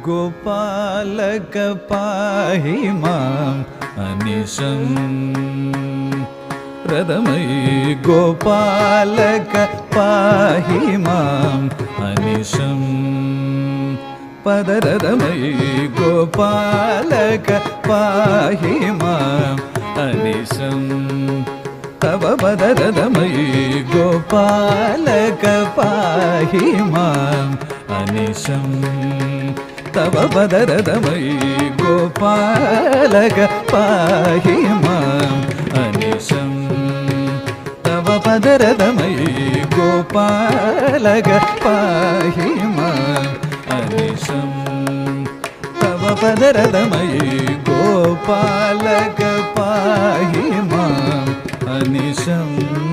गोपालक पाहि माम् अनिशम् प्रथमयि गोपालक पाहि माम् अनिशम् पदरदमयि गोपालक पाहि माम् अनिशम् तव पदरदमयि गोपालक पाहि माम् अनिशम् तव पदरदमयि गोपालक पाहि माम् अनिशम् तव पदरदमयि गोपालक पाहि माम् अनिशम् तव पदरदमयि गोपालक पाहि माम् अनिशम्